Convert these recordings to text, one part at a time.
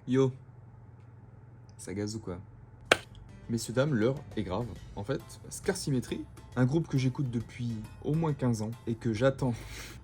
Yo, ça gaze ou quoi? Messieurs, dames, l'heure est grave. En fait, Scarsymétrie, un groupe que j'écoute depuis au moins 15 ans et que j'attends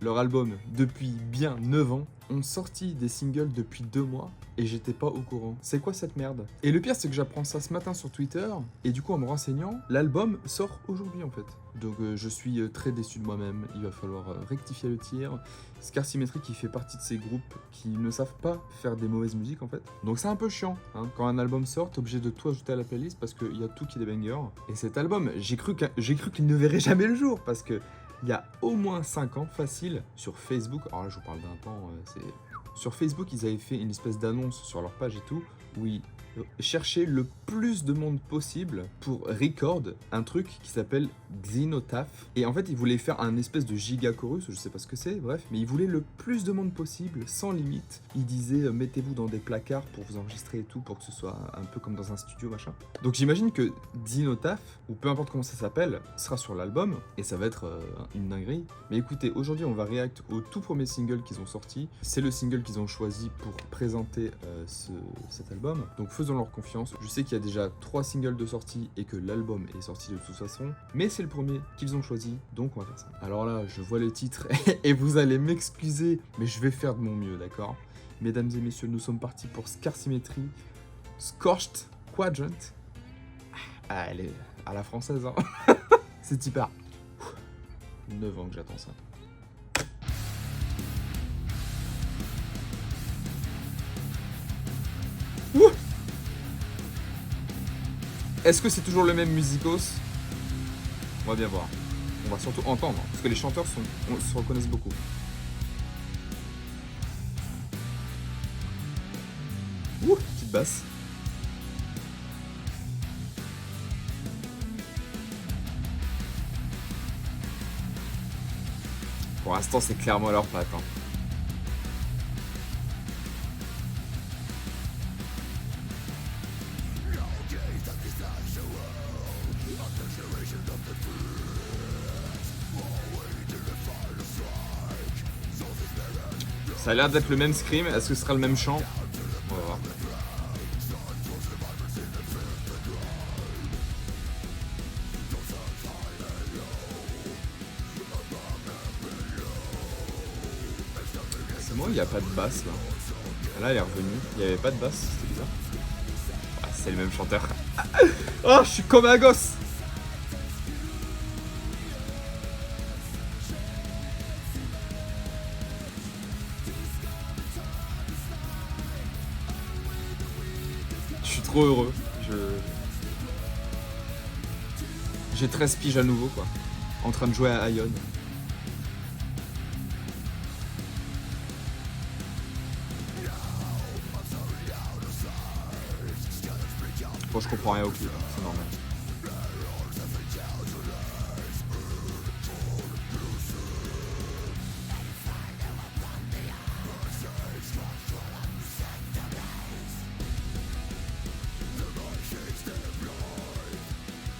leur album depuis bien 9 ans, ont sorti des singles depuis 2 mois et j'étais pas au courant. C'est quoi cette merde? Et le pire, c'est que j'apprends ça ce matin sur Twitter et du coup, en me renseignant, l'album sort aujourd'hui en fait. Donc je suis très déçu de moi-même. Il va falloir rectifier le tir. Scarsymétrie qui fait partie de ces groupes qui ne savent pas faire des mauvaises musiques en fait. Donc c'est un peu chiant. Hein. Quand un album sort, t'es obligé de tout ajouter à la playlist parce qu'il y a tout qui est des bangers. Et cet album, j'ai cru qu'il ne verrait jamais le jour parce que il y a au moins 5 ans, facile, sur Facebook. Alors là, je vous parle d'un temps, c'est... Sur Facebook, ils avaient fait une espèce d'annonce sur leur page et tout, où ils cherchaient le plus de monde possible pour record un truc qui s'appelle Xenotaph. Et en fait, ils voulaient faire un espèce de giga chorus, je sais pas ce que c'est, bref, mais ils voulaient le plus de monde possible, sans limite. Ils disaient, mettez-vous dans des placards pour vous enregistrer et tout, pour que ce soit un peu comme dans un studio, machin. Donc j'imagine que Xenotaph, ou peu importe comment ça s'appelle, sera sur l'album, et ça va être une dinguerie. Mais écoutez, aujourd'hui, on va react au tout premier single qu'ils ont sorti. C'est le single qu'ils ont choisi pour présenter cet album. Donc faisons leur confiance. Je sais qu'il y a déjà 3 singles de sortie et que l'album est sorti de toute façon. Mais c'est le premier qu'ils ont choisi, donc on va faire ça. Alors là, je vois le titre et vous allez m'excuser, mais je vais faire de mon mieux, d'accord? Mesdames et messieurs, nous sommes partis pour Scarsymétrie, Scorched Quadrant. Ah, elle est à la française, hein. C'est hyper. 9 ans que j'attends ça. Ouh. Est-ce que c'est toujours le même musicos? On va bien voir. On va surtout entendre, parce que les chanteurs se reconnaissent beaucoup. Ouh, petite basse. Pour l'instant, c'est clairement leur patte. Hein. Ça a l'air d'être le même scream. Est-ce que ce sera le même chant? On va voir. C'est moi, il n'y a pas de basse là. Là, elle est revenue. Il n'y avait pas de basse, c'était bizarre. Ah, c'est le même chanteur. Oh, je suis comme un gosse. Je suis trop heureux. J'ai 13 piges à nouveau, quoi. En train de jouer à Ion. Bon, je comprends rien au clip, c'est normal.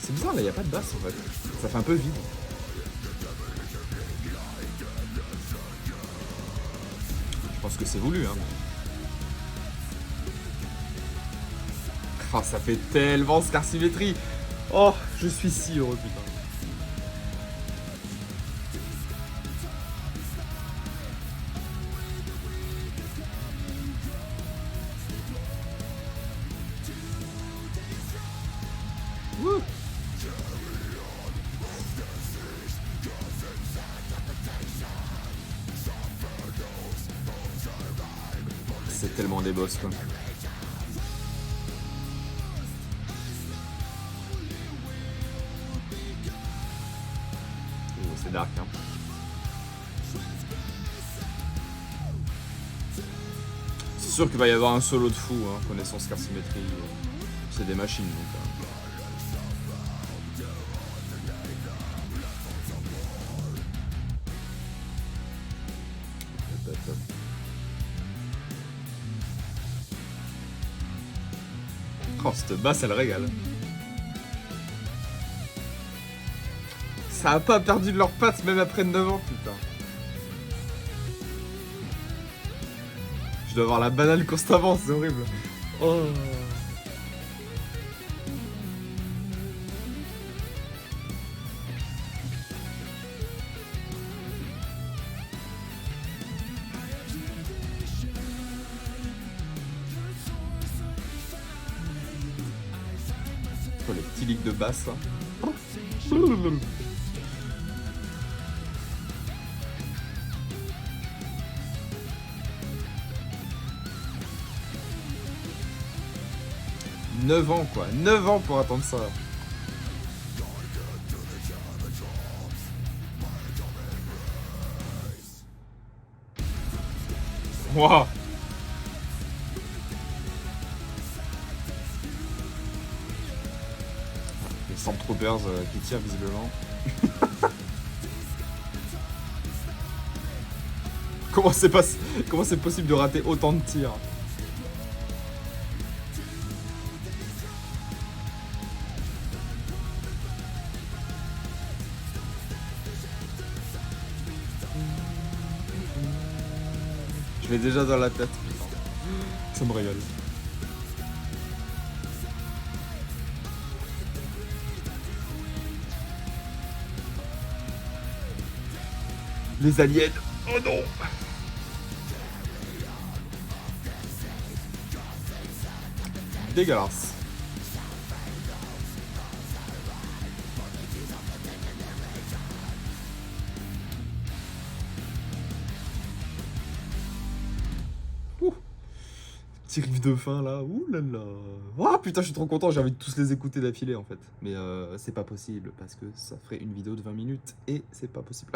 C'est bizarre, là, y a pas de basse en fait. Ça fait un peu vide. Je pense que c'est voulu, hein. Oh, ça fait tellement Scarsymétrie. Oh, je suis si heureux, putain. Wouh. C'est tellement des boss, quoi. Oh, c'est dark, hein. C'est sûr qu'il va y avoir un solo de fou, hein, connaissant Scarsymétrie. C'est des machines, donc. Oh, cette basse, elle régale. Ça a pas perdu de leurs pattes même après 9 ans, putain. Je dois avoir la banane constamment, c'est horrible. Oh. Oh, les petits leaks de basse. Hein. 9 ans quoi, 9 ans pour attendre ça. Waouh. Les Stormtroopers qui tirent visiblement. Comment c'est possible de rater autant de tirs? Je l'ai déjà dans la tête, putain. Ça me régale. Les aliens. Oh non. Dégueulasse. Ouh. Petit riff de fin là. Ouh là là. Oh putain, je suis trop content. J'ai envie de tous les écouter d'affilée en fait. Mais c'est pas possible parce que ça ferait une vidéo de 20 minutes et c'est pas possible.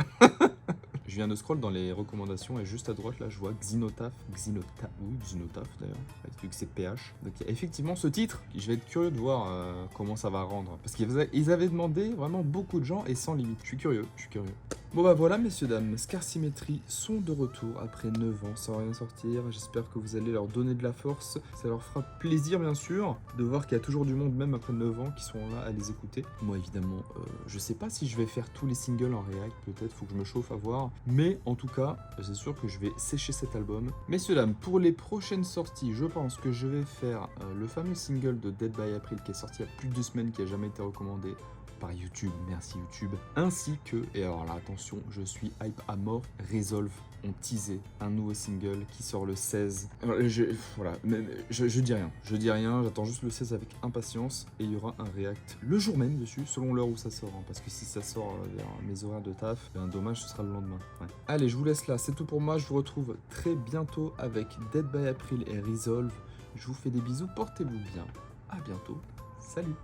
Je viens de scroll dans les recommandations et juste à droite là je vois Xenotaph d'ailleurs, vu que c'est PH. Donc il y a effectivement ce titre, je vais être curieux de voir comment ça va rendre. Parce qu'ils avaient demandé vraiment beaucoup de gens et sans limite. Je suis curieux. Bon bah voilà messieurs dames, Scar Symmetry sont de retour après 9 ans sans rien sortir. J'espère que vous allez leur donner de la force. Ça leur fera plaisir bien sûr de voir qu'il y a toujours du monde même après 9 ans qui sont là à les écouter. Moi évidemment, je sais pas si je vais faire tous les singles en react, peut-être faut que je me chauffe à voir. Mais en tout cas, c'est sûr que je vais sécher cet album. Messieurs dames, pour les prochaines sorties, je pense que je vais faire le fameux single de Dead by April qui est sorti il y a plus de 2 semaines, qui a jamais été recommandé par YouTube, merci YouTube, ainsi que, et alors là attention, je suis hype à mort, Resolve ont teasé un nouveau single qui sort le 16. Voilà, mais je dis rien, j'attends juste le 16 avec impatience et il y aura un react le jour même dessus, selon l'heure où ça sort, hein, parce que si ça sort vers mes horaires de taf, ben dommage, ce sera le lendemain. Ouais. Allez, je vous laisse là, c'est tout pour moi, je vous retrouve très bientôt avec Dead by April et Resolve. Je vous fais des bisous, portez-vous bien, à bientôt, salut.